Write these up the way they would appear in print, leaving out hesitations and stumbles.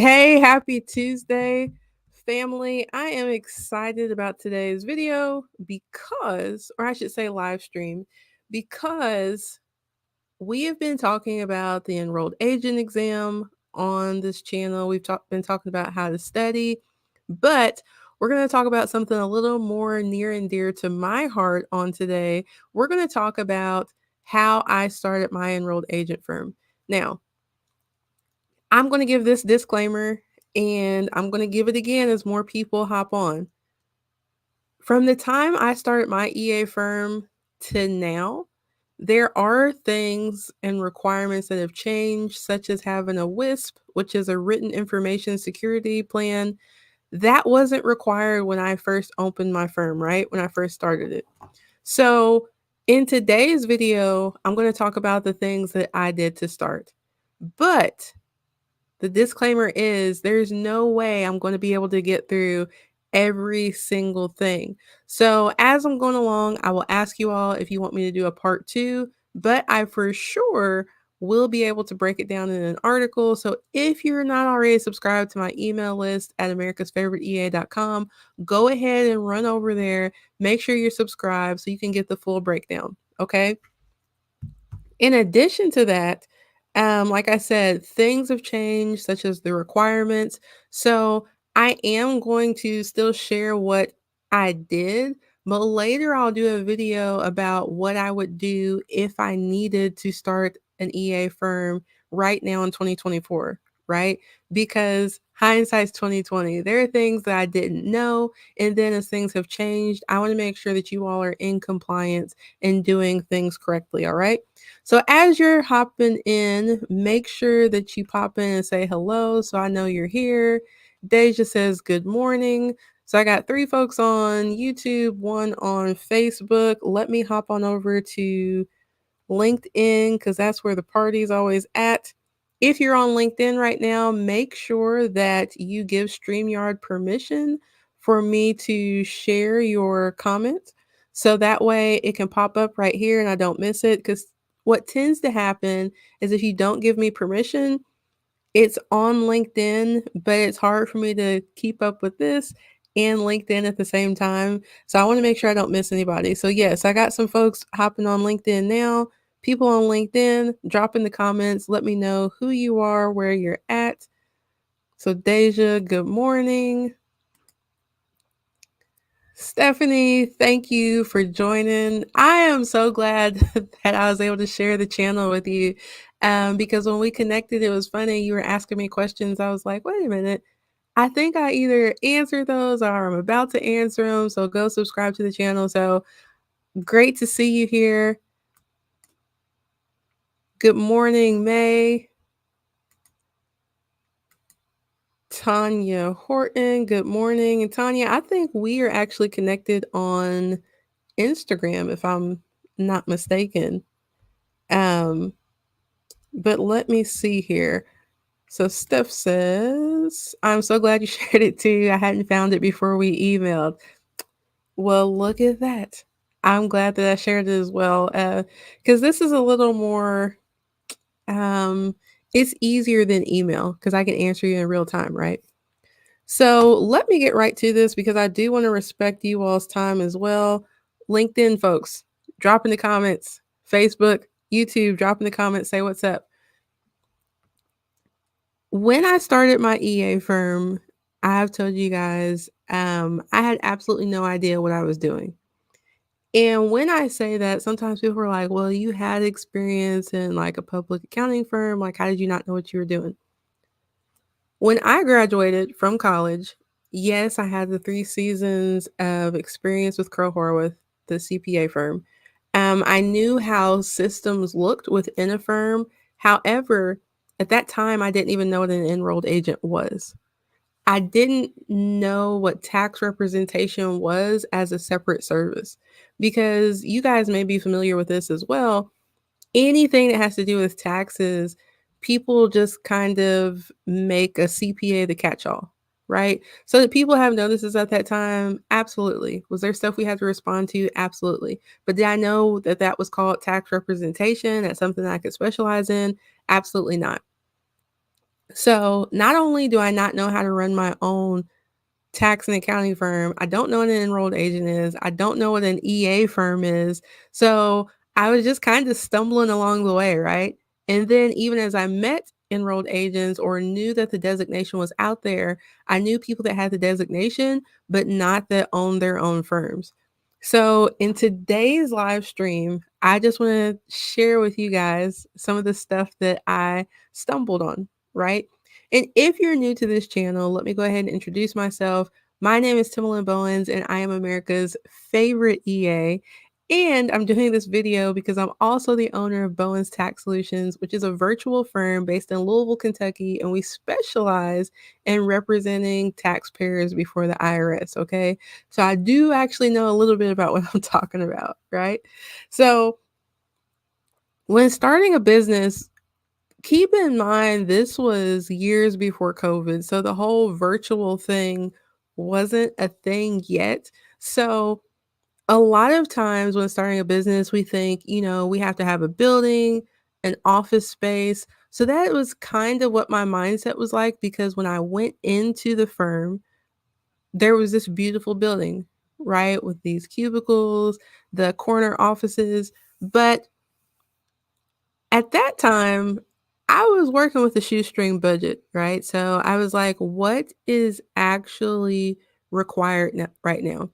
Hey, happy Tuesday, family. I am excited about today's video because, or I should say live stream, because we have been talking about the enrolled agent exam on this channel. Been talking about how to study, but we're going to talk about something a little more near and dear to my heart on today. We're going to talk about how I started my enrolled agent firm. Now, I'm going to give this disclaimer and I'm going to give it again as more people hop on. From the time I started my EA firm to now, there are things and requirements that have changed, such as having a WISP, which is a written information security plan. That wasn't required when I first opened my firm, right? When I first started it. So, in today's video, I'm going to talk about the things that I did to start. But the disclaimer is there's no way I'm going to be able to get through every single thing. So, as I'm going along, I will ask you all if you want me to do a part two, but I for sure will be able to break it down in an article. So, if you're not already subscribed to my email list at americasfavoriteea.com, go ahead and run over there. Make sure you're subscribed so you can get the full breakdown. Okay. In addition to that, like I said, things have changed, such as the requirements. So I am going to still share what I did, but later I'll do a video about what I would do if I needed to start an EA firm right now in 2024, right? Because hindsight's 2020. There are things that I didn't know, and then as things have changed, I want to make sure that you all are in compliance and doing things correctly, all right? So as you're hopping in, make sure that you pop in and say hello so I know you're here. Deja says good morning. So I got 3 folks on YouTube, 1 on Facebook. Let me hop on over to LinkedIn because that's where the party's always at. If you're on LinkedIn right now, make sure that you give StreamYard permission for me to share your comments. So that way it can pop up right here and I don't miss it. Because what tends to happen is if you don't give me permission, it's on LinkedIn, but it's hard for me to keep up with this and LinkedIn at the same time. So I want to make sure I don't miss anybody. So yes, I got some folks hopping on LinkedIn now. People on LinkedIn, drop in the comments. Let me know who you are, where you're at. So Deja, good morning. Stephanie, thank you for joining. I am so glad that I was able to share the channel with you because when we connected, it was funny. You were asking me questions. I was like, wait a minute. I think I either answered those or I'm about to answer them. So go subscribe to the channel. So great to see you here. Good morning, May. Tanya Horton, good morning. And Tanya, I think we are actually connected on Instagram, if I'm not mistaken. But let me see here. So Steph says, I'm so glad you shared it too. I hadn't found it before we emailed. Well, look at that. I'm glad that I shared it as well. Because this is a little more it's easier than email because I can answer you in real time, right? So let me get right to this because I do want to respect you all's time as well. LinkedIn folks, drop in the comments. Facebook, YouTube, drop in the comments, say what's up. When I started my EA firm, I've told you guys, I had absolutely no idea what I was doing. And when I say that, sometimes people are like, well, you had experience in like a public accounting firm. Like, how did you not know what you were doing? When I graduated from college, yes, I had the 3 seasons of experience with Crow Horwath, the CPA firm. I knew how systems looked within a firm. However, at that time, I didn't even know what an enrolled agent was. I didn't know what tax representation was as a separate service because you guys may be familiar with this as well. Anything that has to do with taxes, people just kind of make a CPA the catch all, right? So that people have notices at that time? Absolutely. Was there stuff we had to respond to? Absolutely. But did I know that that was called tax representation? That's something that I could specialize in? Absolutely not. So not only do I not know how to run my own tax and accounting firm. I don't know what an enrolled agent is. I don't know what an EA firm is. So I was just kind of stumbling along the way, right? And then even as I met enrolled agents or knew that the designation was out there, I knew people that had the designation, but not that owned their own firms. So in today's live stream, I just want to share with you guys some of the stuff that I stumbled on, right? And if you're new to this channel, let me go ahead and introduce myself. My name is Timalyn Bowens, and I am America's favorite EA. And I'm doing this video because I'm also the owner of Bowens Tax Solutions, which is a virtual firm based in Louisville, Kentucky, and we specialize in representing taxpayers before the IRS. Okay. So I do actually know a little bit about what I'm talking about, right? So when starting a business, keep in mind this was years before COVID. So the whole virtual thing wasn't a thing yet. So a lot of times when starting a business, we think, we have to have a building, an office space. So that was kind of what my mindset was like because when I went into the firm, there was this beautiful building, right? With these cubicles, the corner offices. But at that time, I was working with a shoestring budget, right? So I was like, what is actually required right now?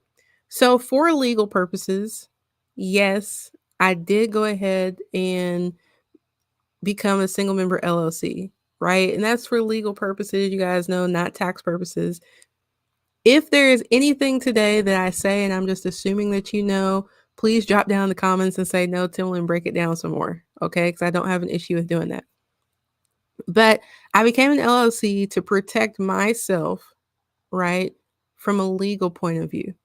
So for legal purposes, yes, I did go ahead and become a single member LLC, right? And that's for legal purposes, you guys know, not tax purposes. If there is anything today that I say and I'm just assuming that you know, please drop down in the comments and say no, Tim, and break it down some more, okay? Because I don't have an issue with doing that. But I became an LLC to protect myself, right, from a legal point of view.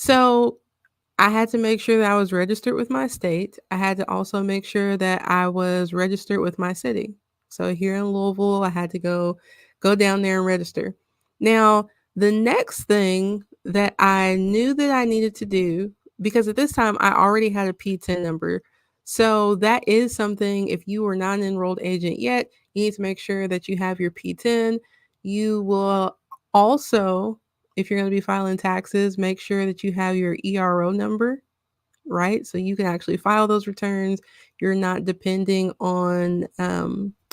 So I had to make sure that I was registered with my state. I had to also make sure that I was registered with my city. So here in Louisville, I had to go down there and register. Now, the next thing that I knew that I needed to do, because at this time I already had a P10 number. So that is something, if you are not an enrolled agent yet, you need to make sure that you have your P10. You will also, if you're going to be filing taxes, make sure that you have your ERO number, right? So you can actually file those returns. You're not depending on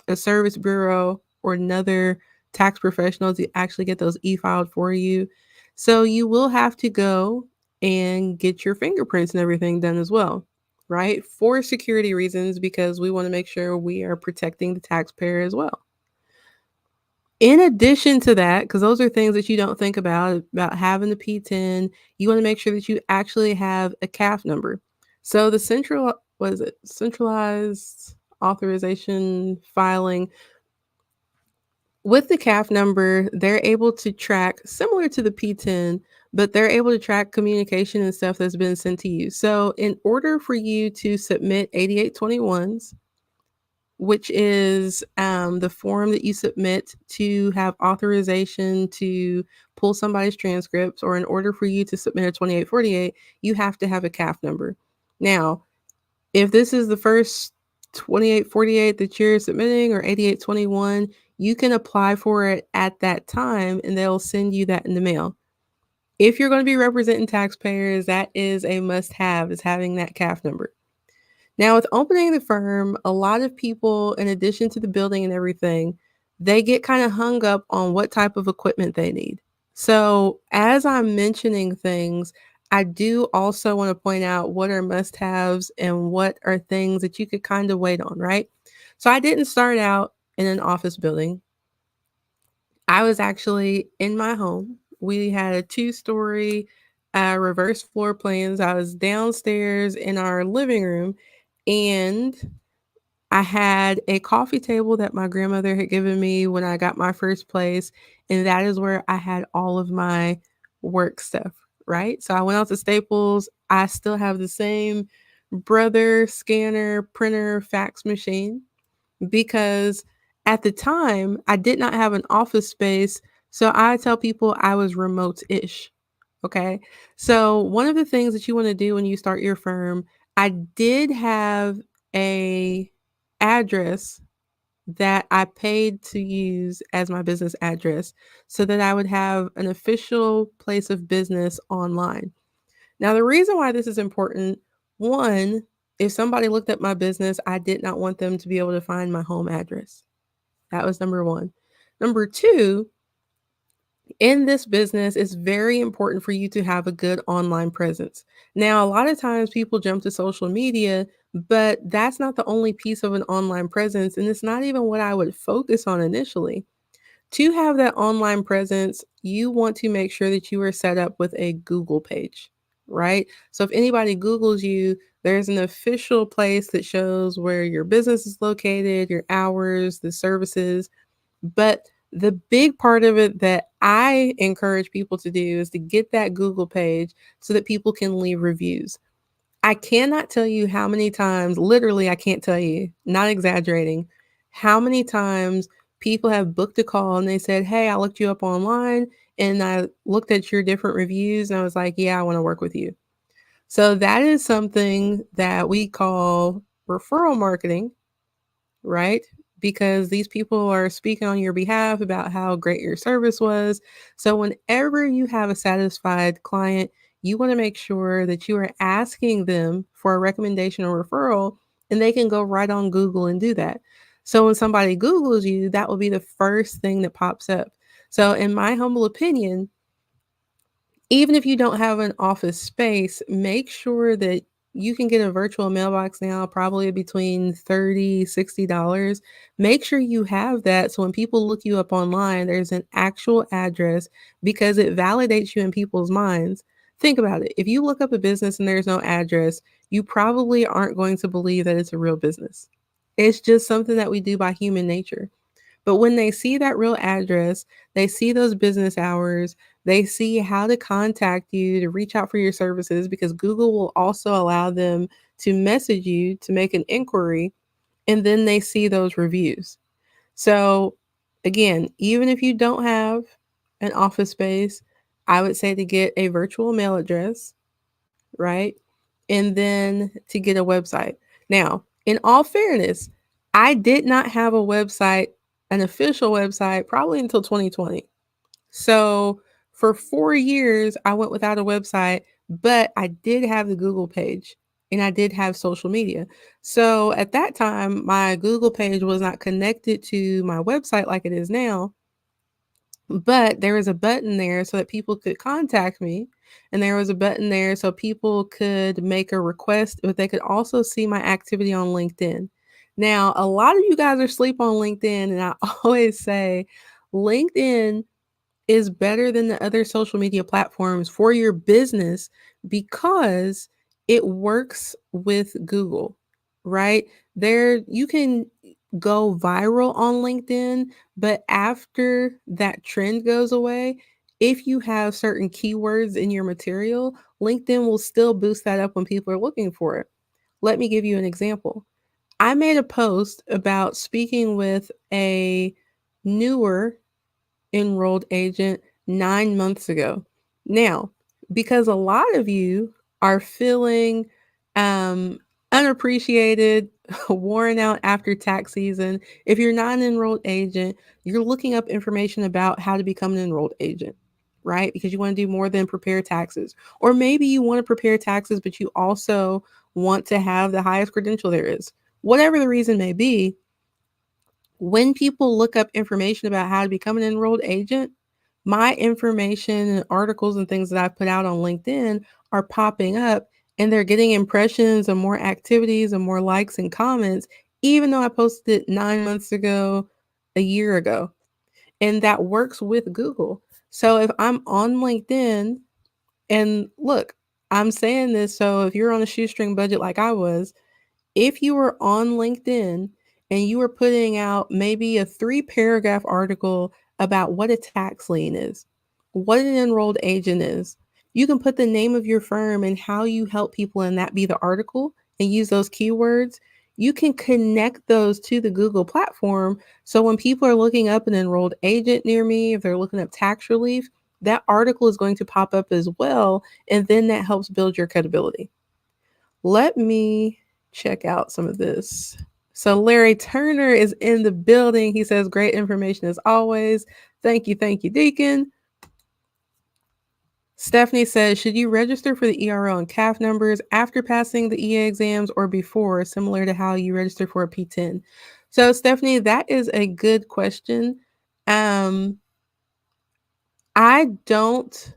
a service bureau or another tax professional to actually get those e-filed for you. So you will have to go and get your fingerprints and everything done as well, right? For security reasons, because we want to make sure we are protecting the taxpayer as well. In addition to that, because those are things that you don't think about having the P10, you want to make sure that you actually have a CAF number. So the centralized authorization filing with the CAF number, they're able to track similar to the P10, but they're able to track communication and stuff that's been sent to you. So in order for you to submit 8821s, which is the form that you submit to have authorization to pull somebody's transcripts, or in order for you to submit a 2848, you have to have a CAF number. Now, if this is the first 2848 that you're submitting or 8821, you can apply for it at that time and they'll send you that in the mail. If you're going to be representing taxpayers, that is a must have, is having that CAF number. Now, with opening the firm, a lot of people, in addition to the building and everything, they get kind of hung up on what type of equipment they need. So, as I'm mentioning things, I do also want to point out what are must haves and what are things that you could kind of wait on, right? So, I didn't start out in an office building. I was actually in my home. We had a two-story reverse floor plans. I was downstairs in our living room, and I had a coffee table that my grandmother had given me when I got my first place, and that is where I had all of my work stuff, right? So I went out to Staples. I still have the same brother scanner, printer, fax machine because at the time I did not have an office space. So I tell people I was remote-ish. Okay. So one of the things that you want to do when you start your firm, I did have a address that I paid to use as my business address so that I would have an official place of business online. Now, the reason why this is important, one, if somebody looked at my business, I did not want them to be able to find my home address. That was number one. Number two, in this business, it's very important for you to have a good online presence. Now, a lot of times people jump to social media, but that's not the only piece of an online presence. And it's not even what I would focus on initially. To have that online presence, you want to make sure that you are set up with a Google page, right? So if anybody Googles you, there's an official place that shows where your business is located, your hours, the services. But the big part of it that I encourage people to do is to get that Google page so that people can leave reviews. I cannot tell you how many times, literally, I can't tell you, not exaggerating, how many times people have booked a call and they said, "Hey, I looked you up online and I looked at your different reviews and I was like, yeah, I want to work with you." So that is something that we call referral marketing, right? Because these people are speaking on your behalf about how great your service was. So, whenever you have a satisfied client, you want to make sure that you are asking them for a recommendation or referral, and they can go right on Google and do that. So, when somebody Googles you, that will be the first thing that pops up. So, in my humble opinion, even if you don't have an office space, make sure that you can get a virtual mailbox now, probably between $30, $60. Make sure you have that so when people look you up online, there's an actual address because it validates you in people's minds. Think about it. If you look up a business and there's no address, you probably aren't going to believe that it's a real business. It's just something that we do by human nature. But when they see that real address, they see those business hours, they see how to contact you to reach out for your services because Google will also allow them to message you to make an inquiry, and then they see those reviews. So, again, even if you don't have an office space, I would say to get a virtual mail address, right? And then to get a website. Now, in all fairness, I did not have a website, an official website, probably until 2020. So for 4 years, I went without a website, but I did have the Google page and I did have social media. So at that time, my Google page was not connected to my website like it is now, but there was a button there so that people could contact me, and there was a button there so people could make a request, but they could also see my activity on LinkedIn. Now, a lot of you guys are asleep on LinkedIn, and I always say LinkedIn is better than the other social media platforms for your business because it works with Google, right? There you can go viral on LinkedIn, but after that trend goes away, if you have certain keywords in your material, LinkedIn will still boost that up when people are looking for it. Let me give you an example. I made a post about speaking with a newer enrolled agent 9 months ago. Now, because a lot of you are feeling um, unappreciated, worn out after tax season, if you're not an enrolled agent, you're looking up information about how to become an enrolled agent, right? Because you want to do more than prepare taxes. Or maybe you want to prepare taxes, but you also want to have the highest credential there is. Whatever the reason may be, when people look up information about how to become an enrolled agent, my information and articles and things that I've put out on LinkedIn are popping up and they're getting impressions and more activities and more likes and comments, even though I posted it 9 months ago, a year ago. And that works with Google. So if I'm on LinkedIn, and look, I'm saying this so if you're on a shoestring budget like I was, if you were on LinkedIn and you were putting out maybe a 3 paragraph article about what a tax lien is, what an enrolled agent is, you can put the name of your firm and how you help people and that be the article and use those keywords. You can connect those to the Google platform. So when people are looking up an enrolled agent near me, if they're looking up tax relief, that article is going to pop up as well. And then that helps build your credibility. Let me check out some of this. So Larry Turner is in the building. He says, great information as always. Thank you, Deacon. Stephanie says, should you register for the ERO and CAF numbers after passing the EA exams or before, similar to how you register for a P10? So, Stephanie, that is a good question. Um, I don't,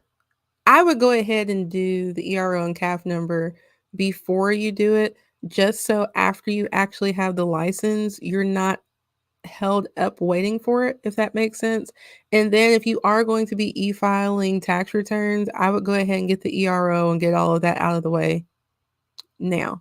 I would go ahead and do the ERO and CAF number before you do it, just so after you actually have the license, you're not held up waiting for it, if that makes sense. And then if you are going to be e-filing tax returns, I would go ahead and get the ERO and get all of that out of the way now.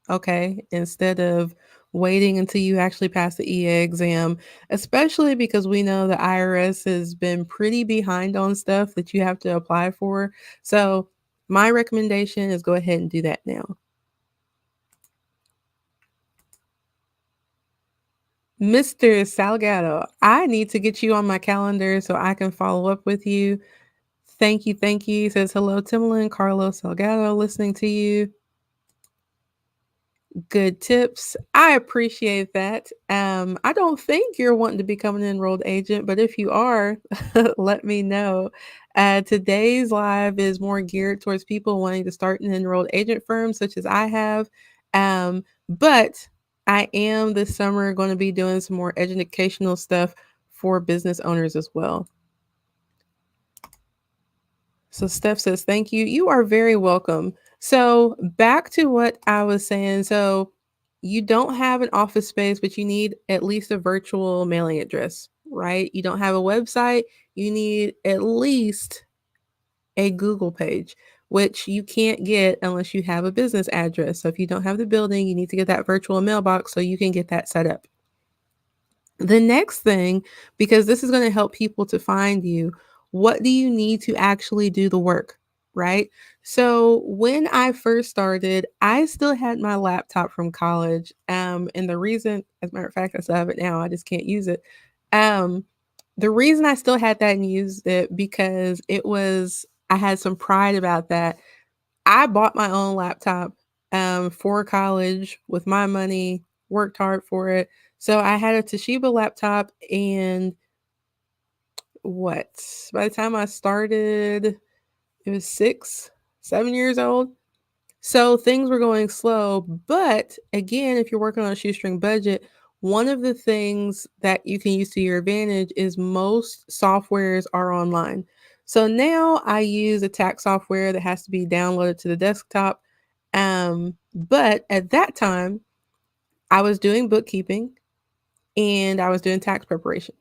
Okay? Instead of waiting until you actually pass the EA exam, especially because we know the IRS has been pretty behind on stuff that you have to apply for. So, my recommendation is go ahead and do that now. Mr. Salgado, I need to get you on my calendar so I can follow up with you. Thank you, thank you. He says, hello, Timalyn, Carlos Salgado, listening to you. Good tips. I appreciate that. I don't think you're wanting to become an enrolled agent, but if you are, let me know. Today's live is more geared towards people wanting to start an enrolled agent firm, such as I have. But I am this summer going to be doing some more educational stuff for business owners as well. So Steph says, thank you. You are very welcome. So back to what I was saying. So you don't have an office space, but you need at least a virtual mailing address, right? You don't have a website. You need at least a Google page, which you can't get unless you have a business address. So if you don't have the building, you need to get that virtual mailbox so you can get that set up. The next thing, because this is going to help people to find you, what do you need to actually do the work, right? So when I first started, I still had my laptop from college. And the reason, as a matter of fact, I still have it now, I just can't use it. Um, the reason I still had that and used it because I had some pride about that. I bought my own laptop for college with my money, worked hard for it. So I had a Toshiba laptop, and what? By the time I started, it was 6, 7 years old. So things were going slow. But again, if you're working on a shoestring budget, one of the things that you can use to your advantage is most softwares are online. So now I use a tax software that has to be downloaded to the desktop. But at that time, I was doing bookkeeping and I was doing tax preparation.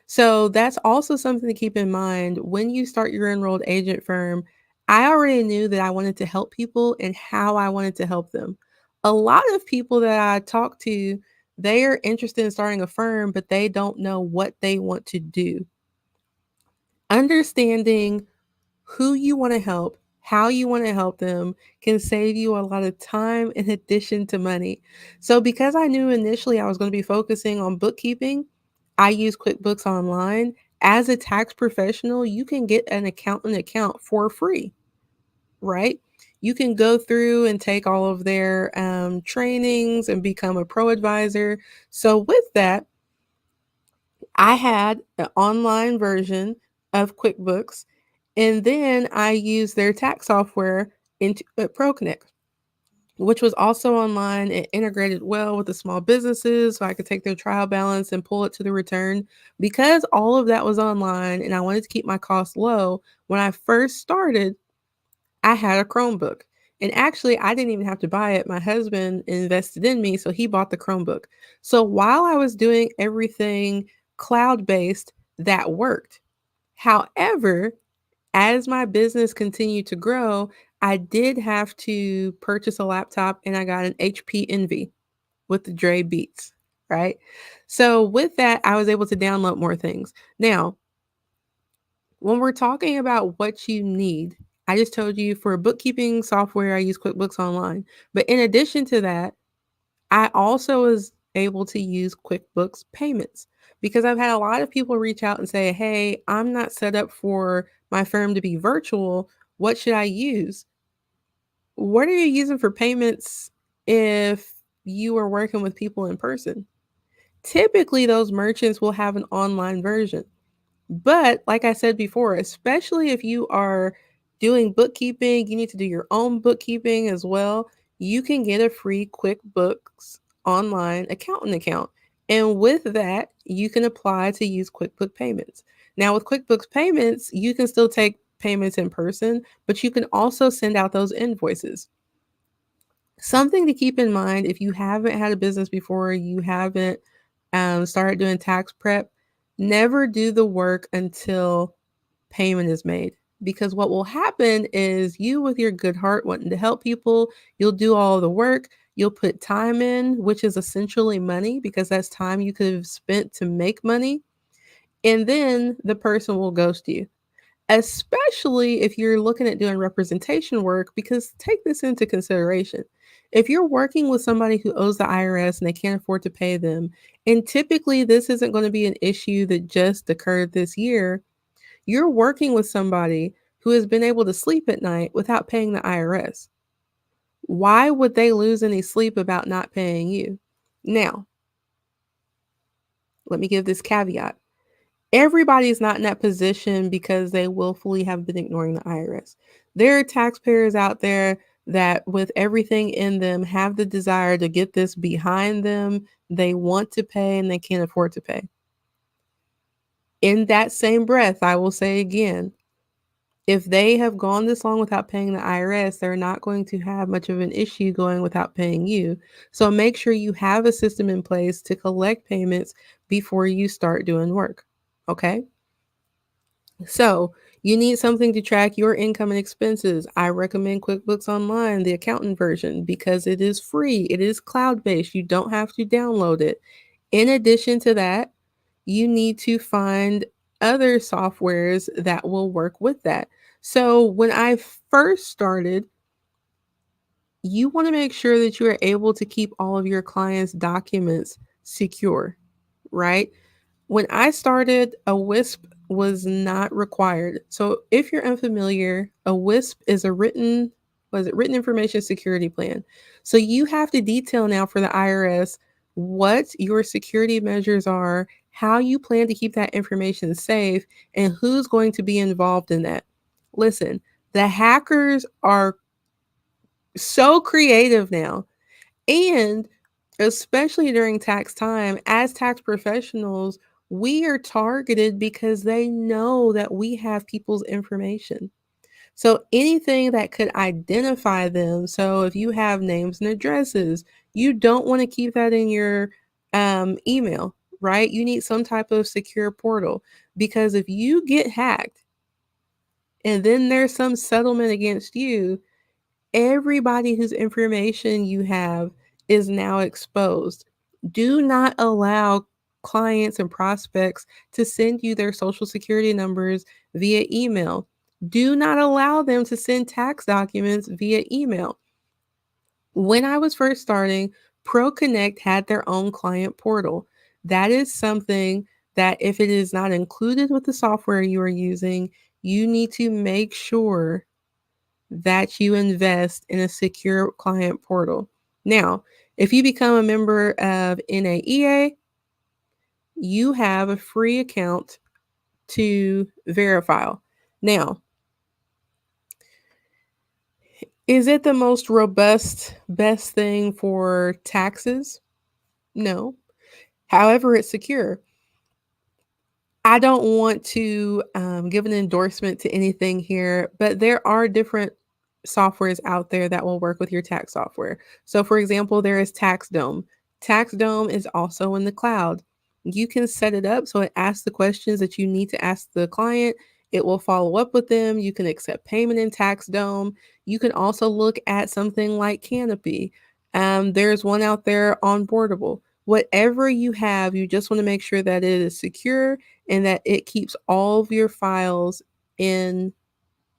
So that's also something to keep in mind when you start your enrolled agent firm. I already knew that I wanted to help people and how I wanted to help them. A lot of people that I talk to, they are interested in starting a firm, but they don't know what they want to do. Understanding who you want to help, how you want to help them can save you a lot of time in addition to money. So, because I knew initially I was going to be focusing on bookkeeping, I use QuickBooks Online. As a tax professional, you can get an accountant account for free, right? You can go through and take all of their trainings and become a pro advisor. So, with that, I had an online version of QuickBooks, and then I used their tax software into ProConnect, which was also online and integrated well with the small businesses so I could take their trial balance and pull it to the return. Because all of that was online and I wanted to keep my costs low, when I first started, I had a Chromebook. And actually, I didn't even have to buy it. My husband invested in me, so he bought the Chromebook. So while I was doing everything cloud based, that worked. However, as my business continued to grow, I did have to purchase a laptop and I got an HP Envy with the Dre Beats, right? So with that, I was able to download more things. Now, when we're talking about what you need, I just told you for bookkeeping software, I use QuickBooks Online. But in addition to that, I also was able to use QuickBooks Payments because I've had a lot of people reach out and say, hey, I'm not set up for my firm to be virtual. What should I use? What are you using for payments if you are working with people in person. Typically, those merchants will have an online version. But like I said before, especially if you are doing bookkeeping, you need to do your own bookkeeping as well. You can get a free QuickBooks online accountant account. And with that, you can apply to use QuickBooks Payments. Now, with QuickBooks Payments, you can still take payments in person, but you can also send out those invoices. Something to keep in mind if you haven't had a business before, you haven't started doing tax prep, never do the work until payment is made. Because what will happen is you, with your good heart, wanting to help people, you'll do all the work, you'll put time in, which is essentially money because that's time you could have spent to make money. And then the person will ghost you, especially if you're looking at doing representation work, because take this into consideration. If you're working with somebody who owes the IRS and they can't afford to pay them, and typically this isn't going to be an issue that just occurred this year, you're working with somebody who has been able to sleep at night without paying the IRS. Why would they lose any sleep about not paying you? Now, let me give this caveat. Everybody's not in that position because they willfully have been ignoring the IRS. There are taxpayers out there that, with everything in them, have the desire to get this behind them. They want to pay and they can't afford to pay. In that same breath, I will say again, if they have gone this long without paying the IRS, they're not going to have much of an issue going without paying you. So make sure you have a system in place to collect payments before you start doing work. Okay? So you need something to track your income and expenses. I recommend QuickBooks Online, the accountant version, because it is free. It is cloud-based. You don't have to download it. In addition to that, you need to find other softwares that will work with that. So when I first started, you want to make sure that you are able to keep all of your clients' documents secure, right? When I started, a WISP was not required. So if you're unfamiliar, a WISP is a written information security plan. So you have to detail now for the IRS what your security measures are, how you plan to keep that information safe, and who's going to be involved in that. Listen, the hackers are so creative now. And especially during tax time, as tax professionals, we are targeted because they know that we have people's information. So anything that could identify them. So if you have names and addresses, you don't want to keep that in your email, right? You need some type of secure portal, because if you get hacked and then there's some settlement against you, everybody whose information you have is now exposed. Do not allow clients and prospects to send you their social security numbers via email. Do not allow them to send tax documents via email. When I was first starting, ProConnect had their own client portal. That is something that, if it is not included with the software you are using, you need to make sure that you invest in a secure client portal. Now, if you become a member of NAEA, you have a free account to verify. Now, is it the most robust, best thing for taxes? No. However, it's secure. I don't want to give an endorsement to anything here, but there are different softwares out there that will work with your tax software. So, for example, there is TaxDome. TaxDome is also in the cloud. You can set it up so it asks the questions that you need to ask the client. It will follow up with them. You can accept payment in TaxDome. You can also look at something like Canopy. There's one out there on Boardable. Whatever you have, you just want to make sure that it is secure and that it keeps all of your files in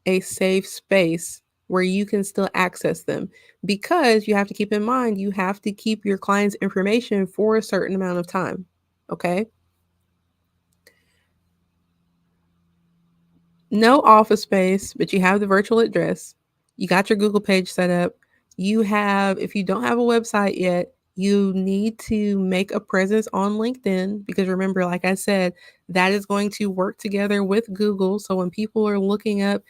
a safe space where you can still access them, because you have to keep in mind you have to keep your client's information for a certain amount of time. Okay? No office space, but you have the virtual address. You got your Google page set up. You have, if you don't have a website yet, You need to make a presence on LinkedIn because remember, like I said, that is going to work together with Google. So when people are looking up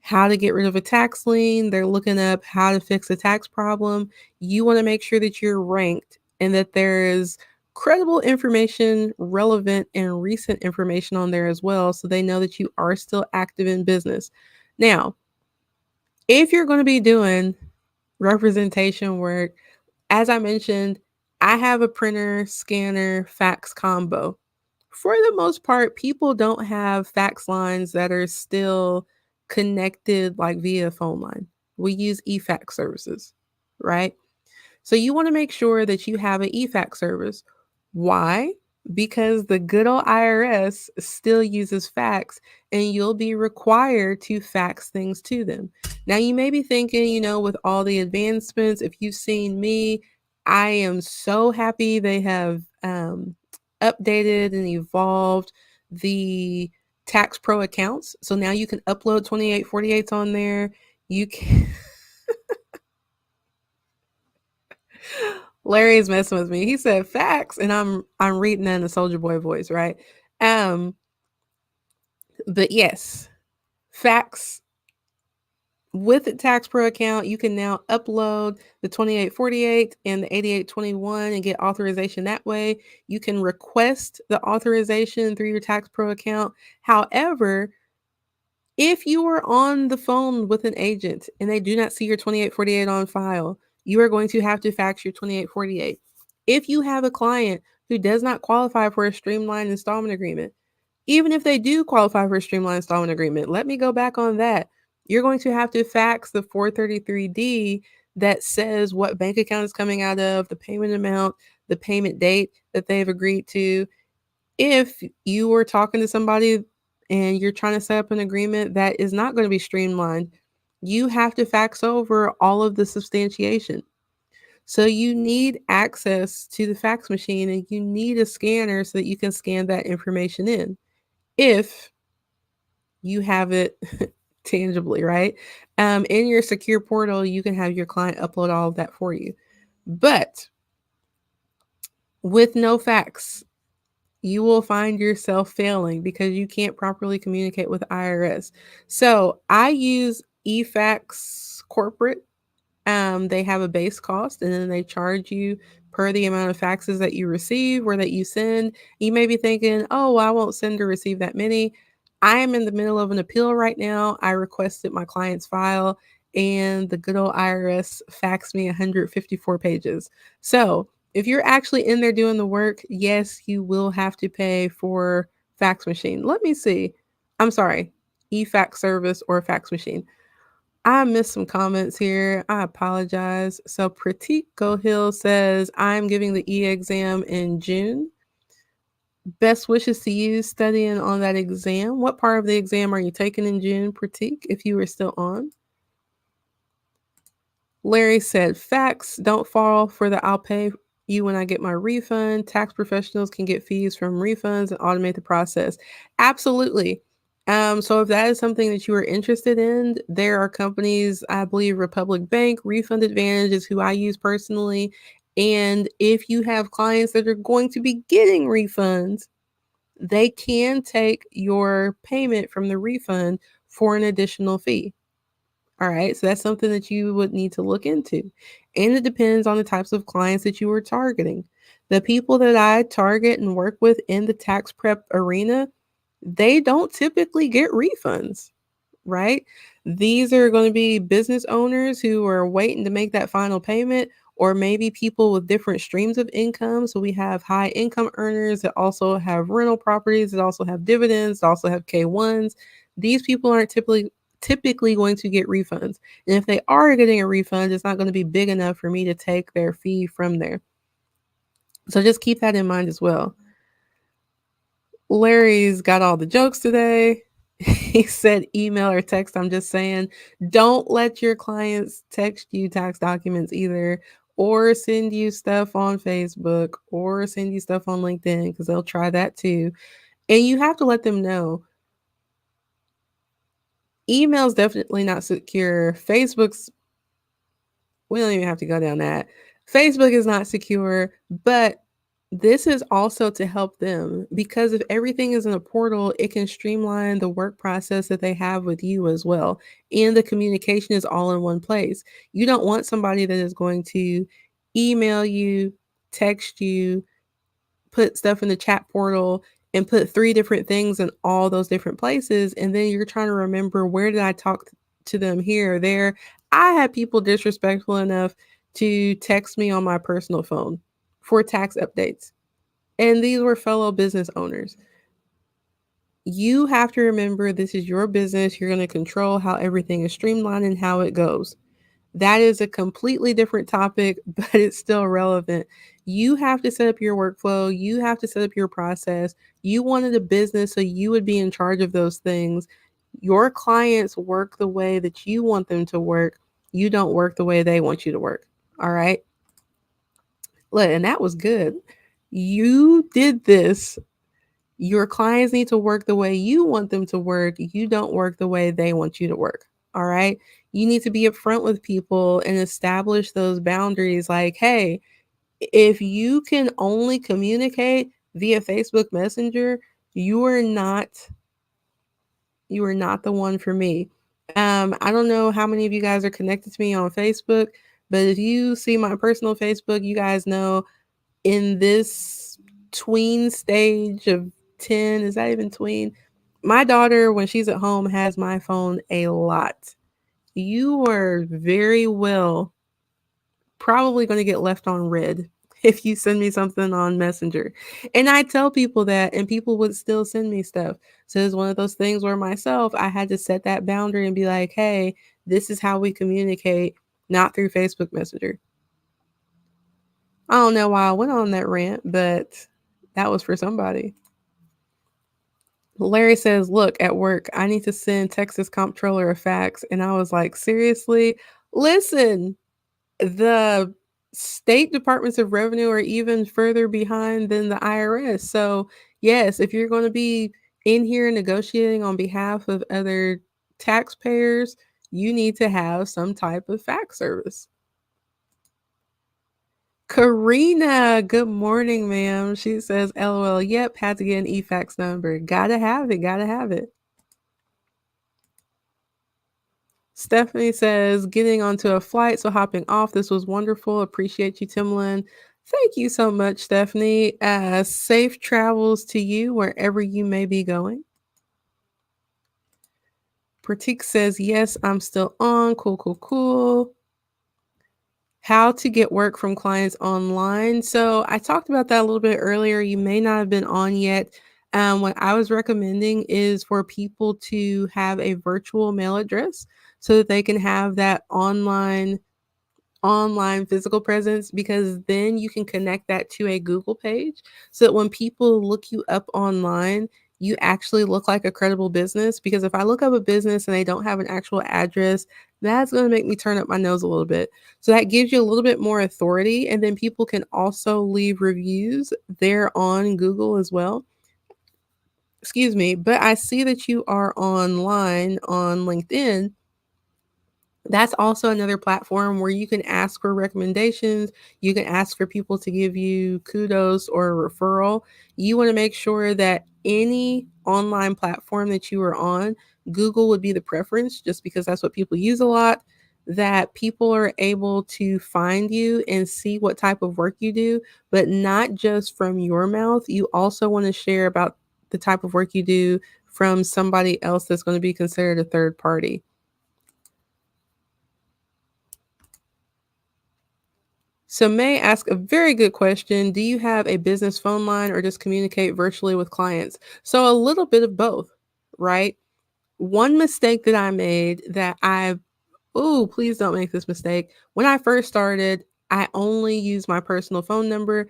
how to get rid of a tax lien, they're looking up how to fix a tax problem. You want to make sure that you're ranked and that there is credible information, relevant and recent information on there as well. So they know that you are still active in business. Now, if you're going to be doing representation work, as I mentioned, I have a printer, scanner, fax combo. For the most part, people don't have fax lines that are still connected like via phone line. We use e-fax services, right? So you want to make sure that you have an e-fax service. Why? Because the good old IRS still uses fax and you'll be required to fax things to them. Now, you may be thinking, with all the advancements, if you've seen me, I am so happy they have updated and evolved the Tax Pro accounts. So now you can upload 2848s on there. You can. Larry's messing with me. He said facts, and I'm reading that in the Soldier Boy voice, right? Um, but yes, facts with the Tax Pro account, you can now upload the 2848 and the 8821 and get authorization that way. You can request the authorization through your Tax Pro account. However, if you are on the phone with an agent and they do not see your 2848 on file, you are going to have to fax your 2848. If you have a client who does not qualify for a streamlined installment agreement, even if they do qualify for a streamlined installment agreement, let me go back on that. You're going to have to fax the 433D that says what bank account is coming out of, the payment amount, the payment date that they've agreed to. If you were talking to somebody and you're trying to set up an agreement that is not going to be streamlined, you have to fax over all of the substantiation. So you need access to the fax machine and you need a scanner so that you can scan that information in. If you have it tangibly, right? In your secure portal, you can have your client upload all of that for you. But with no fax, you will find yourself failing because you can't properly communicate with IRS. So I use eFax Corporate. They have a base cost and then they charge you per the amount of faxes that you receive or that you send. You may be thinking, oh, well, I won't send or receive that many. I am in the middle of an appeal right now. I requested my client's file and the good old IRS faxed me 154 pages. So if you're actually in there doing the work, yes, you will have to pay for fax machine. Let me see. I'm sorry, e-fax service or fax machine. I missed some comments here. I apologize. So Pratik Gohill says, I'm giving the e-exam in June. Best wishes to you studying on that exam. What part of the exam are you taking in June, Pratik, if you are still on? Larry said, facts don't fall for the I'll pay you when I get my refund. Tax professionals can get fees from refunds and automate the process. Absolutely. So if that is something that you are interested in, there are companies, I believe Republic Bank, Refund Advantage is who I use personally. And if you have clients that are going to be getting refunds, they can take your payment from the refund for an additional fee. All right. So that's something that you would need to look into. And it depends on the types of clients that you are targeting. The people that I target and work with in the tax prep arena, they don't typically get refunds, right? These are going to be business owners who are waiting to make that final payment, or maybe people with different streams of income. So we have high income earners that also have rental properties, that also have dividends, that also have K1s. These people aren't typically going to get refunds. And if they are getting a refund, it's not going to be big enough for me to take their fee from there. So just keep that in mind as well. Larry's got all the jokes today. He said email or text. I'm just saying, don't let your clients text you tax documents either, or send you stuff on Facebook, or send you stuff on LinkedIn, because they'll try that too. And you have to let them know email's definitely not secure. Facebook's, we don't even have to go down that. Facebook is not secure, but this is also to help them because if everything is in a portal, it can streamline the work process that they have with you as well. And the communication is all in one place. You don't want somebody that is going to email you, text you, put stuff in the chat portal and put 3 different things in all those different places, and then you're trying to remember where did I talk to them here or there. I had people disrespectful enough to text me on my personal phone for tax updates, and these were fellow business owners. You have to remember this is your business. You're going to control how everything is streamlined and how it goes. That is a completely different topic, but it's still relevant. You have to set up your workflow. You have to set up your process. You wanted a business, so you would be in charge of those things. Your clients work the way that you want them to work. You don't work the way they want you to work. All right. Look, and that was good. You did this. Your clients need to work the way you want them to work. You don't work the way they want you to work. All right. You need to be upfront with people and establish those boundaries like, hey, if you can only communicate via Facebook Messenger, you are not the one for me. I don't know how many of you guys are connected to me on Facebook, but if you see my personal Facebook, you guys know in this tween stage of 10, is that even tween? My daughter, when she's at home, has my phone a lot. You are very well probably going to get left on red if you send me something on Messenger. And I tell people that, and people would still send me stuff. So it's one of those things where myself, I had to set that boundary and be like, hey, this is how we communicate, not through Facebook Messenger. I don't know why I went on that rant, but that was for somebody. Larry says, look, at work, I need to send Texas Comptroller a fax. And I was like, seriously? Listen, the state departments of revenue are even further behind than the IRS. So, yes, if you're going to be in here negotiating on behalf of other taxpayers, you need to have some type of fax service. Karina, good morning, ma'am. She says, LOL, yep, had to get an e-fax number. Gotta have it, gotta have it. Stephanie says, getting onto a flight, so hopping off. This was wonderful. Appreciate you, Timalyn. Thank you so much, Stephanie. Safe travels to you wherever you may be going. Pratik says, yes, I'm still on. Cool, cool, cool. How to get work from clients online. So I talked about that a little bit earlier. You may not have been on yet. What I was recommending is for people to have a virtual mail address so that they can have that online physical presence, because then you can connect that to a Google page so that when people look you up online, you actually look like a credible business. Because if I look up a business and they don't have an actual address, that's going to make me turn up my nose a little bit. So that gives you a little bit more authority. And then people can also leave reviews there on Google as well. Excuse me, but I see that you are online on LinkedIn. That's also another platform where you can ask for recommendations. You can ask for people to give you kudos or a referral. You want to make sure that any online platform that you are on, Google would be the preference just because that's what people use a lot, that people are able to find you and see what type of work you do, but not just from your mouth. You also want to share about the type of work you do from somebody else that's going to be considered a third party. So May asked a very good question. Do you have a business phone line or just communicate virtually with clients? So a little bit of both, right? One mistake that I made that please don't make this mistake. When I first started, I only used my personal phone number.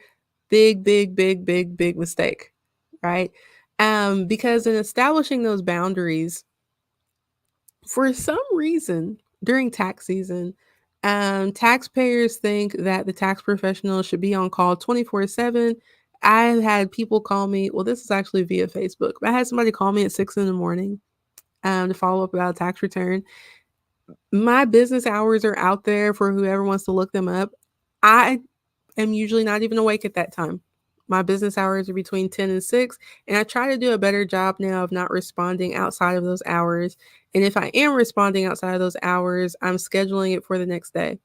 Big, big, big, big, big mistake, right? Because in establishing those boundaries, for some reason during tax season, taxpayers think that the tax professional should be on call 24/7. I had people call me, well, this is actually via Facebook, but I had somebody call me at 6 in the morning to follow up about a tax return. My business hours are out there for whoever wants to look them up. I am usually not even awake at that time. My business hours are between 10 and 6, and I try to do a better job now of not responding outside of those hours. And if I am responding outside of those hours, I'm scheduling it for the next day.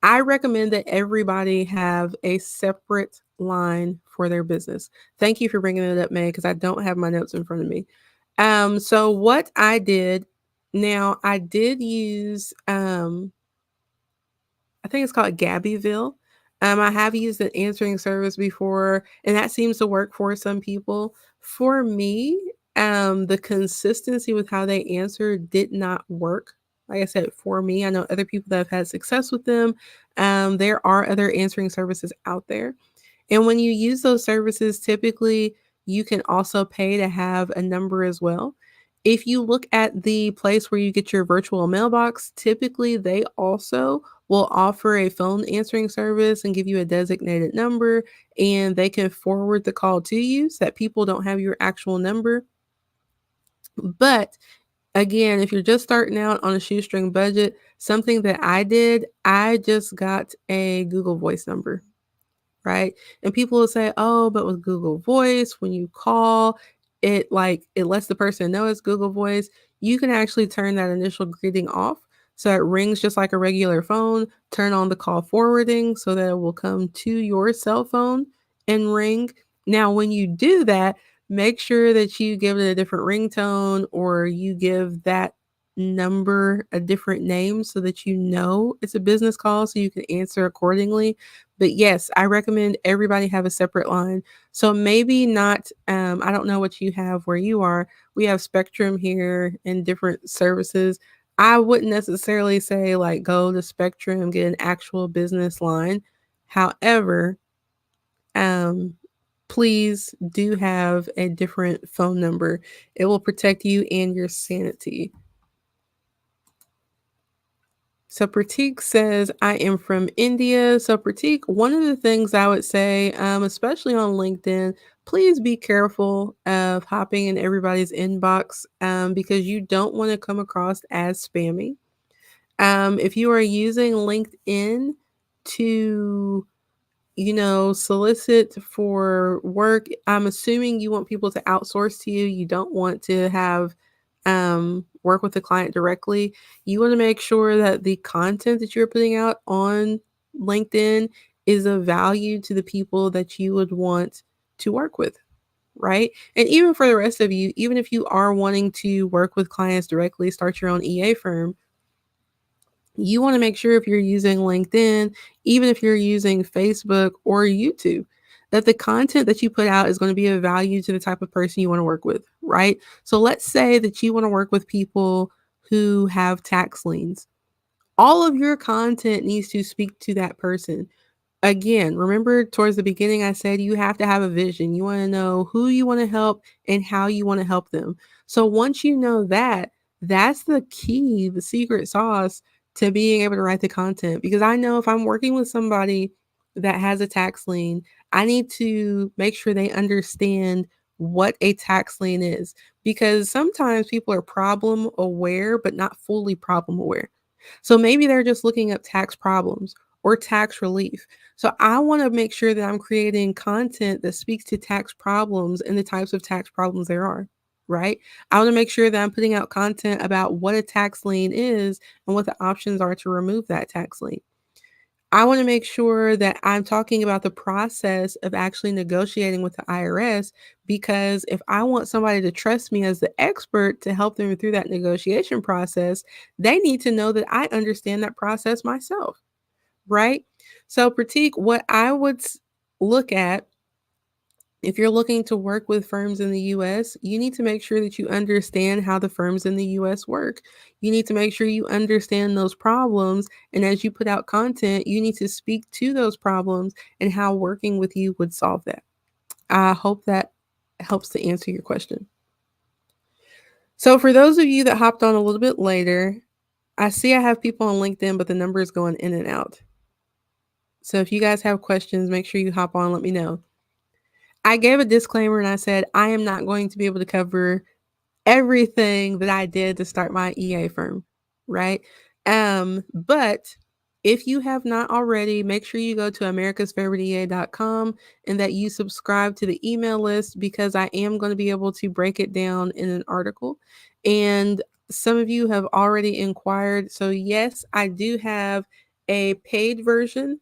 I recommend that everybody have a separate line for their business. Thank you for bringing it up, May, because I don't have my notes in front of me. So what I did, now I did use I think it's called Gabbyville. I have used an answering service before, and that seems to work for some people. For me, the consistency with how they answer did not work. Like I said, for me, I know other people that have had success with them. There are other answering services out there. And when you use those services, typically you can also pay to have a number as well. If you look at the place where you get your virtual mailbox, typically they also will offer a phone answering service and give you a designated number, and they can forward the call to you so that people don't have your actual number. But again, if you're just starting out on a shoestring budget, something that I did, I just got a Google Voice number, right? And people will say, "Oh, but with Google Voice, when you call, it lets the person know it's Google Voice." You can actually turn that initial greeting off so it rings just like a regular phone. Turn on the call forwarding so that it will come to your cell phone and ring. Now, when you do that, make sure that you give it a different ringtone or you give that number a different name so that you know it's a business call so you can answer accordingly. But yes, I recommend everybody have a separate line. So maybe not, I don't know what you have where you are. We have Spectrum here and different services. I wouldn't necessarily say like go to Spectrum, get an actual business line. However, um, please do have a different phone number. It will protect you and your sanity. So Pratik says, I am from India. So Pratik, one of the things I would say, especially on LinkedIn, please be careful of hopping in everybody's inbox because you don't want to come across as spammy. If you are using LinkedIn to solicit for work. I'm assuming you want people to outsource to you. You don't want to have work with the client directly. You want to make sure that the content that you're putting out on LinkedIn is of value to the people that you would want to work with, right? And even for the rest of you, even if you are wanting to work with clients directly, start your own EA firm, you want to make sure if you're using LinkedIn, even if you're using Facebook or YouTube, that the content that you put out is going to be of value to the type of person you want to work with, right? So let's say that you want to work with people who have tax liens. All of your content needs to speak to that person. Again, remember towards the beginning, I said you have to have a vision. You want to know who you want to help and how you want to help them. So once you know that, that's the key, the secret sauce to being able to write the content. Because I know if I'm working with somebody that has a tax lien, I need to make sure they understand what a tax lien is. Because sometimes people are problem aware, but not fully problem aware. So maybe they're just looking up tax problems or tax relief. So I want to make sure that I'm creating content that speaks to tax problems and the types of tax problems there are, right? I want to make sure that I'm putting out content about what a tax lien is and what the options are to remove that tax lien. I want to make sure that I'm talking about the process of actually negotiating with the IRS because if I want somebody to trust me as the expert to help them through that negotiation process, they need to know that I understand that process myself, right? So, Pratik, what I would look at if you're looking to work with firms in the US, you need to make sure that you understand how the firms in the US work. You need to make sure you understand those problems. And as you put out content, you need to speak to those problems and how working with you would solve that. I hope that helps to answer your question. So, for those of you that hopped on a little bit later, I see I have people on LinkedIn, but the number is going in and out. So, if you guys have questions, make sure you hop on, let me know. I gave a disclaimer and I said, I am not going to be able to cover everything that I did to start my EA firm, right? But If you have not already, make sure you go to americasfavoritea.com and that you subscribe to the email list because I am going to be able to break it down in an article. And some of you have already inquired. So, yes, I do have a paid version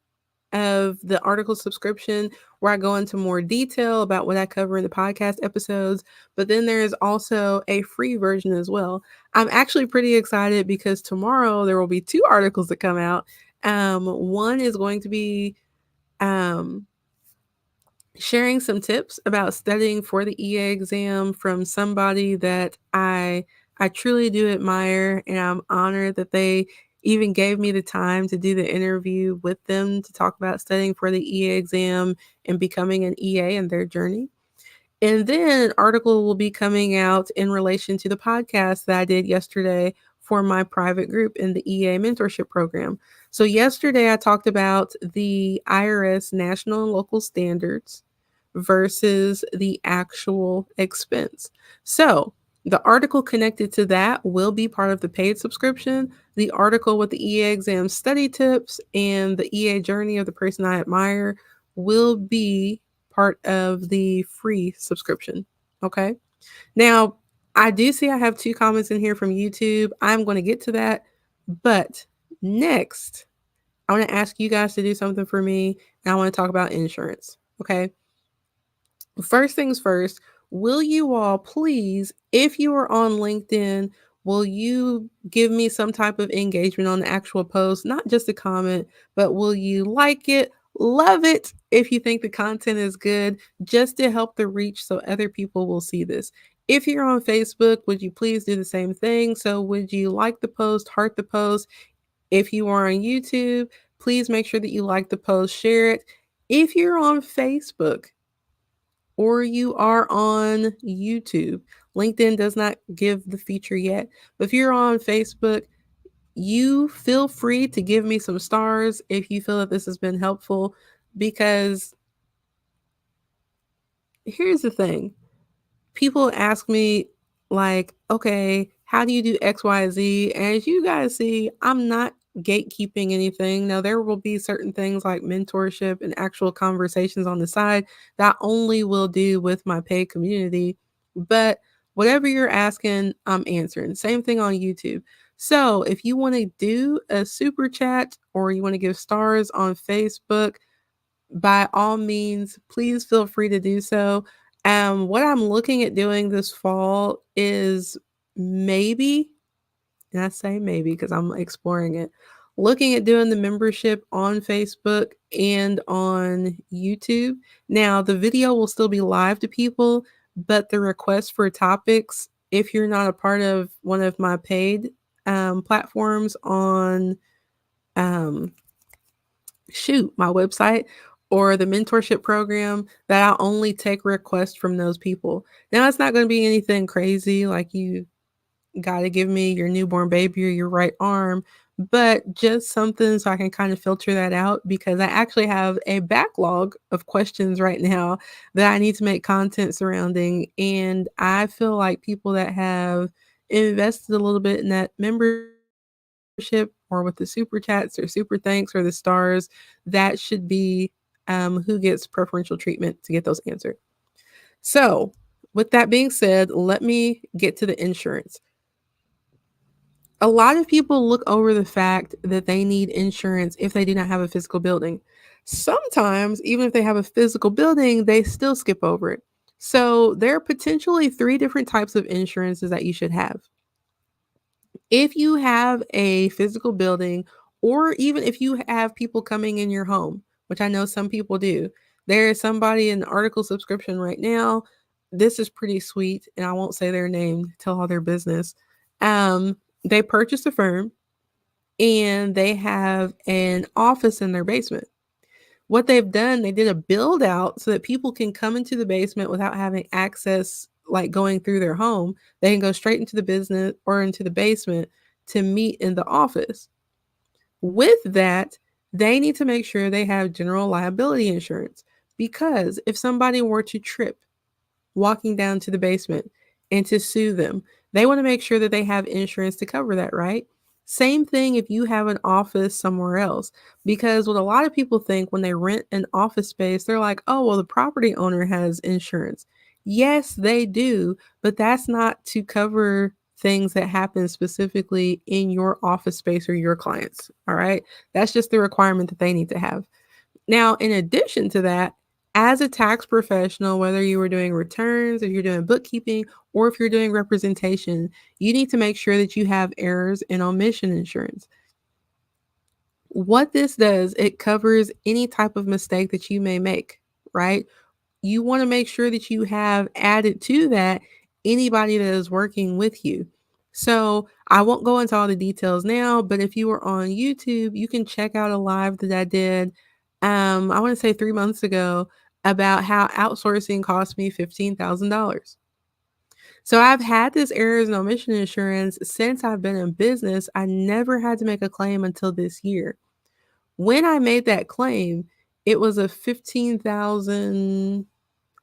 of the article subscription where I go into more detail about what I cover in the podcast episodes. But then there is also a free version as well. I'm actually pretty excited because tomorrow there will be two articles that come out. One is going to be um, sharing some tips about studying for the EA exam from somebody that I truly do admire, and I'm honored that they even gave me the time to do the interview with them to talk about studying for the EA exam and becoming an EA and their journey. And then an article will be coming out in relation to the podcast that I did yesterday for my private group in the EA mentorship program. So yesterday I talked about the IRS national and local standards versus the actual expense. So the article connected to that will be part of the paid subscription. The article with the EA exam study tips and the EA journey of the person I admire will be part of the free subscription. Okay. Now, I do see I have two comments in here from YouTube. I'm going to get to that. But next, I want to ask you guys to do something for me. And I want to talk about insurance. Okay. First things first, will you all please, if you are on LinkedIn, will you give me some type of engagement on the actual post, not just a comment, but will you like it, love it if you think the content is good, just to help the reach so other people will see this. If you're on Facebook, would you please do the same thing? So would you like the post, heart the post? If you are on YouTube, please make sure that you like the post, share it. If you're on Facebook, or you are on YouTube. LinkedIn does not give the feature yet. But if you're on Facebook, you feel free to give me some stars if you feel that this has been helpful. Because here's the thing, people ask me, like, okay, how do you do XYZ? And as you guys see, I'm not gatekeeping anything. Now, there will be certain things like mentorship and actual conversations on the side that I only will do with my paid community. But whatever you're asking, I'm answering. Same thing on YouTube. So if you want to do a super chat or you want to give stars on Facebook, by all means, please feel free to do so. What I'm looking at doing this fall is maybe, and I say maybe because I'm exploring it, looking at doing the membership on Facebook and on YouTube. Now, the video will still be live to people, but the request for topics, if you're not a part of one of my paid platforms on um, my website or the mentorship program, that I'll only take requests from those people. Now, it's not going to be anything crazy like you got to give me your newborn baby or your right arm, but just something so I can kind of filter that out, because I actually have a backlog of questions right now that I need to make content surrounding. And I feel like people that have invested a little bit in that membership or with the super chats or super thanks or the stars, that should be who gets preferential treatment to get those answered. So, with that being said, let me get to the insurance. A lot of people look over the fact that they need insurance if they do not have a physical building. Sometimes, even if they have a physical building, they still skip over it. So, there are potentially three different types of insurances that you should have. If you have a physical building, or even if you have people coming in your home, which I know some people do, there is somebody in the article subscription right now. This is pretty sweet, and I won't say their name, tell all their business. They purchased a firm and they have an office in their basement. What they've done, they did a build out so that people can come into the basement without having access, like going through their home. They can go straight into the business or into the basement to meet in the office. With that, they need to make sure they have general liability insurance, because if somebody were to trip walking down to the basement and to sue them, they want to make sure that they have insurance to cover that, right? Same thing if you have an office somewhere else. Because what a lot of people think when they rent an office space, they're like, oh, well, the property owner has insurance. Yes, they do, but that's not to cover things that happen specifically in your office space or your clients. All right. That's just the requirement that they need to have. Now, in addition to that, as a tax professional, whether you were doing returns, if you're doing bookkeeping, or if you're doing representation, you need to make sure that you have errors and omission insurance. What this does, it covers any type of mistake that you may make, right? You want to make sure that you have added to that anybody that is working with you. So I won't go into all the details now, but if you were on YouTube, you can check out a live that I did, I want to say 3 months ago, about how outsourcing cost me $15,000. So I've had this errors and omission insurance since I've been in business. I never had to make a claim until this year. When I made that claim, it was a 15,000,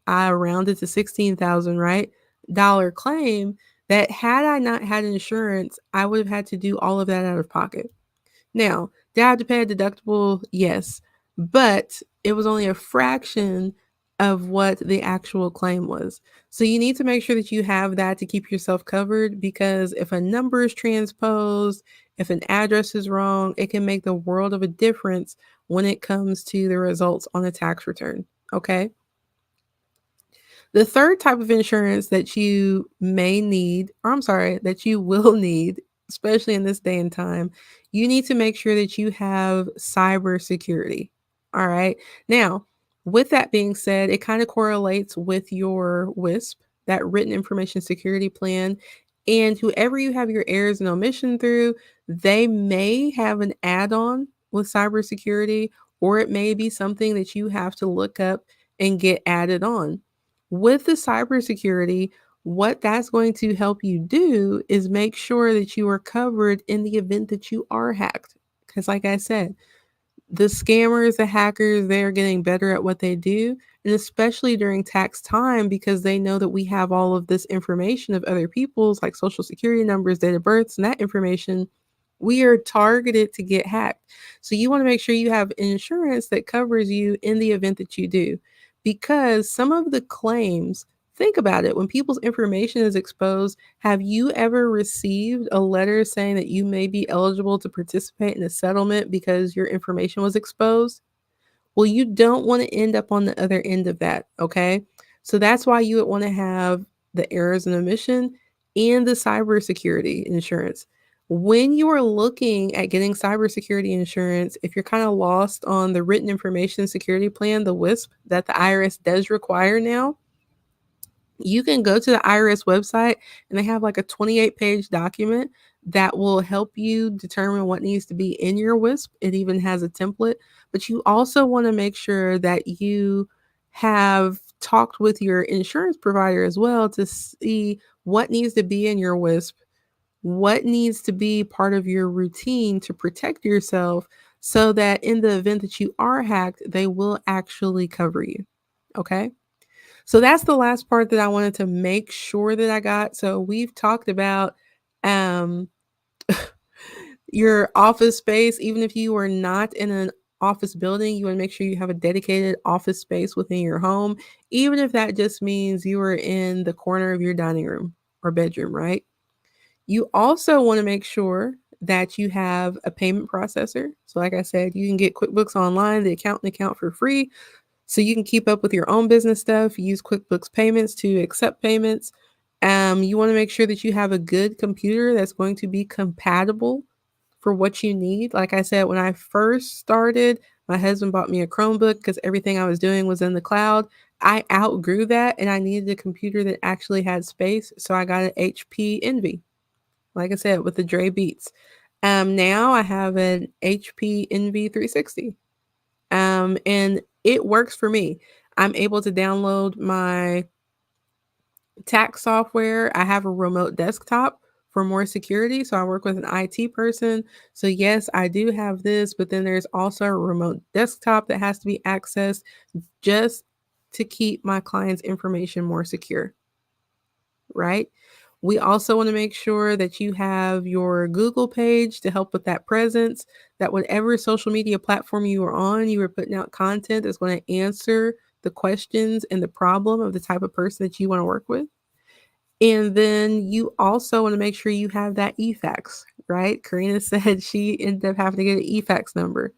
I rounded to 16,000, right? Dollar claim that had I not had insurance, I would have had to do all of that out of pocket. Now, did I have to pay a deductible? Yes, but it was only a fraction of what the actual claim was. So you need to make sure that you have that to keep yourself covered, because if a number is transposed, if an address is wrong, it can make the world of a difference when it comes to the results on a tax return. Okay. The third type of insurance that you may need, or I'm sorry, that you will need, especially in this day and time, you need to make sure that you have cybersecurity. All right. Now, with that being said, it kind of correlates with your WISP, that written information security plan. And whoever you have your errors and omission through, they may have an add on with cybersecurity, or it may be something that you have to look up and get added on. With the cybersecurity, what that's going to help you do is make sure that you are covered in the event that you are hacked. Because, like I said, the scammers, the hackers, they are getting better at what they do. And especially during tax time, because they know that we have all of this information of other people's, like social security numbers, date of births, and that information, we are targeted to get hacked. So you want to make sure you have insurance that covers you in the event that you do. Because some of the claims, think about it, when people's information is exposed, have you ever received a letter saying that you may be eligible to participate in a settlement because your information was exposed? Well, you don't want to end up on the other end of that, okay? So that's why you would want to have the errors and omission and the cybersecurity insurance. When you are looking at getting cybersecurity insurance, if you're kind of lost on the written information security plan, the WISP that the IRS does require now, you can go to the IRS website and they have like a 28-page document that will help you determine what needs to be in your WISP. It even has a template, but you also want to make sure that you have talked with your insurance provider as well to see what needs to be in your WISP, what needs to be part of your routine to protect yourself so that in the event that you are hacked, they will actually cover you. Okay. So that's the last part that I wanted to make sure that I got. So we've talked about um your office space. Even if you are not in an office building, you want to make sure you have a dedicated office space within your home, even if that just means you are in the corner of your dining room or bedroom, right? You also want to make sure that you have a payment processor. So like I said, you can get QuickBooks Online, the accountant account for free, so you can keep up with your own business stuff. Use QuickBooks Payments to accept payments. You want to make sure that you have a good computer that's going to be compatible for what you need. Like I said, when I first started, my husband bought me a Chromebook because everything I was doing was in the cloud. I outgrew that and I needed a computer that actually had space. So I got an HP Envy, like I said, with the Dre Beats. Now I have an HP Envy 360. And it works for me. I'm able to download my tax software. I have a remote desktop for more security. So I work with an IT person. So yes, I do have this, but then there's also a remote desktop that has to be accessed just to keep my client's information more secure, right? We also want to make sure that you have your Google page to help with that presence, that whatever social media platform you are on, you are putting out content that's going to answer the questions and the problem of the type of person that you want to work with. And then you also want to make sure you have that e-fax, right? Karina said she ended up having to get an e-fax number.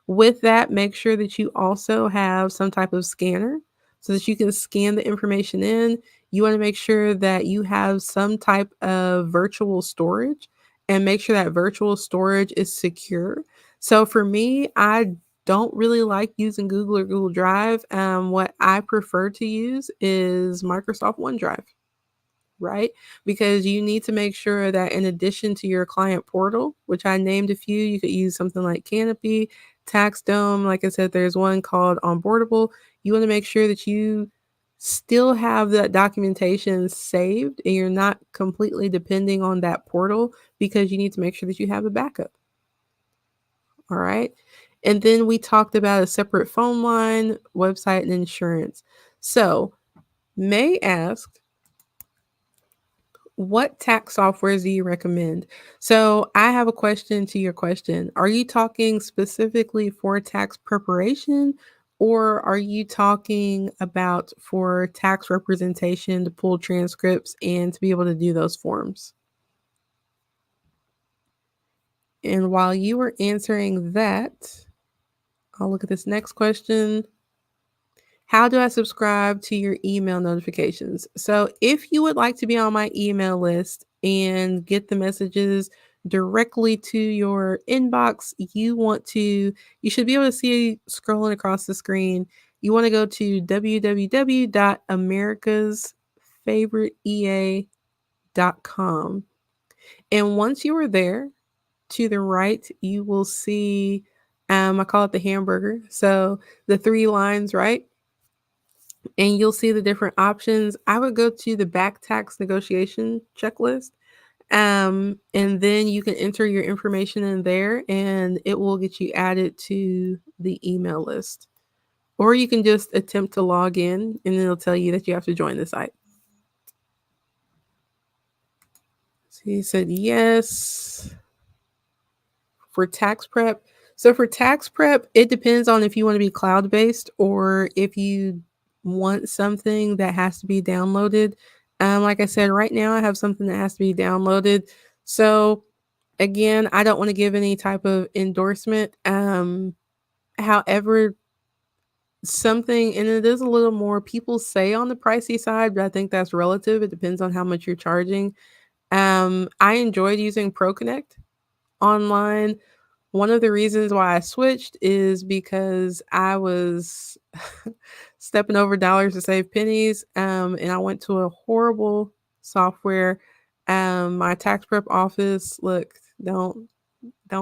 With that, make sure that you also have some type of scanner so that you can scan the information in. You want to make sure that you have some type of virtual storage and make sure that virtual storage is secure. So for me, I don't really like using Google or Google Drive. What I prefer to use is Microsoft OneDrive, right? Because you need to make sure that in addition to your client portal, which I named a few, you could use something like Canopy, TaxDome. Like I said, there's one called Onboardable. You want to make sure that you still have that documentation saved and you're not completely depending on that portal because you need to make sure that you have a backup. All right. And then we talked about a separate phone line, website, and insurance. So, May asked, what tax softwares do you recommend? So I have a question to your question. Are you talking specifically for tax preparation, or are you talking about for tax representation to pull transcripts and to be able to do those forms? And while you were answering that, I'll look at this next question. How do I subscribe to your email notifications? So, if you would like to be on my email list and get the messages directly to your inbox, you should be able to see scrolling across the screen. You want to go to www.americasfavoriteea.com. And once you are there, to the right, you will see, I call it the hamburger. So, the three lines, right? And you'll see the different options. I would go to the back tax negotiation checklist. And then you can enter your information in there and it will get you added to the email list. Or you can just attempt to log in and it'll tell you that you have to join the site. So you said yes for tax prep. So for tax prep, it depends on if you want to be cloud based or if you want something that has to be downloaded. Like I said, right now I have something that has to be downloaded. So again, I don't want to give any type of endorsement. However, something, and it is a little more, people say on the pricey side, but I think that's relative. It depends on how much you're charging. I enjoyed using ProConnect online. One of the reasons why I switched is because I was stepping over dollars to save pennies, and I went to a horrible software. My tax prep office, look, don't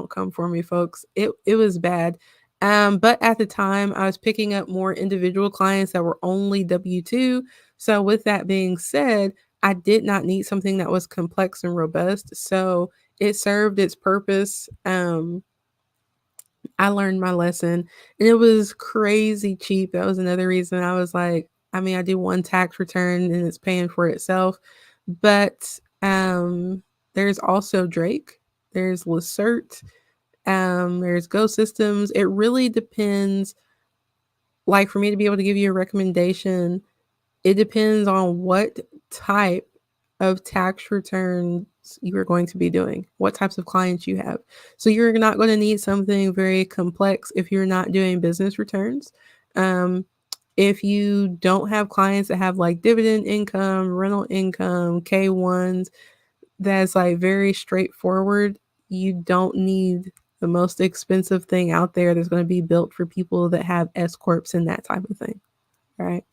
come for me, folks. It was bad. But at the time, I was picking up more individual clients that were only W-2. So with that being said, I did not need something that was complex and robust. So it served its purpose. I learned my lesson and it was crazy cheap. That was another reason I was like, I mean, I do one tax return and it's paying for itself. But there's also Drake, there's Lacert, there's Go Systems. It really depends. Like for me to be able to give you a recommendation, it depends on what type of tax returns you are going to be doing, what types of clients you have. So you're not going to need something very complex if you're not doing business returns. Um, if you don't have clients that have like dividend income, rental income, K1s, that's like very straightforward, you don't need the most expensive thing out there that's going to be built for people that have S corps and that type of thing, right?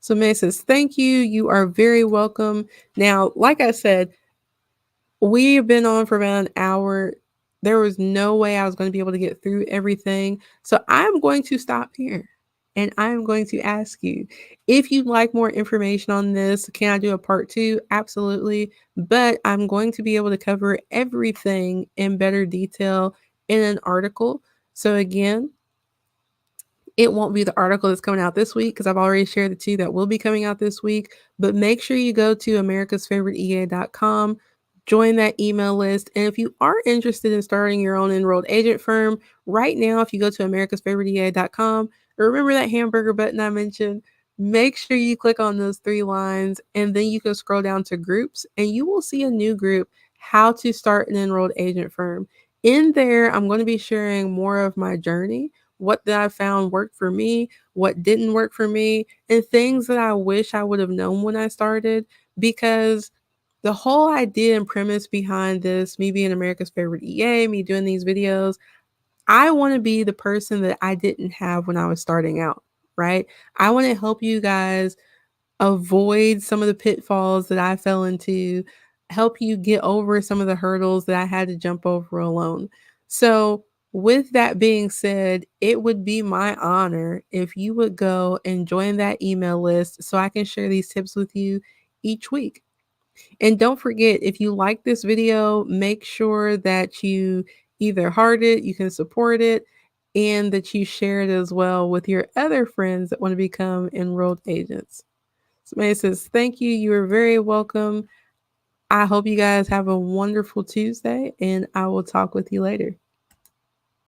So May says, thank you. You are very welcome. Now, like I said, we've been on for about an hour. There was no way I was going to be able to get through everything. So I'm going to stop here and I'm going to ask you if you'd like more information on this. Can I do a part two? Absolutely. But I'm going to be able to cover everything in better detail in an article. So again, It won't be the article that's coming out this week because I've already shared the two that will be coming out this week. But make sure you go to americasfavoritea.com, join that email list. And if you are interested in starting your own enrolled agent firm, right now, if you go to americasfavoritea.com, remember that hamburger button I mentioned? Make sure you click on those three lines and then you can scroll down to groups and you will see a new group, How to Start an Enrolled Agent Firm. In there, I'm going to be sharing more of my journey, what that I found worked for me, what didn't work for me, and things that I wish I would have known when I started. Because the whole idea and premise behind this, me being America's favorite EA, me doing these videos, I want to be the person that I didn't have when I was starting out, right? I want to help you guys avoid some of the pitfalls that I fell into, help you get over some of the hurdles that I had to jump over alone. So, with that being said, it would be my honor if you would go and join that email list so I can share these tips with you each week. And don't forget, if you like this video, make sure that you either heart it, you can support it, and that you share it as well with your other friends that want to become enrolled agents. So May says, thank you. You are very welcome. I hope you guys have a wonderful Tuesday, and I will talk with you later.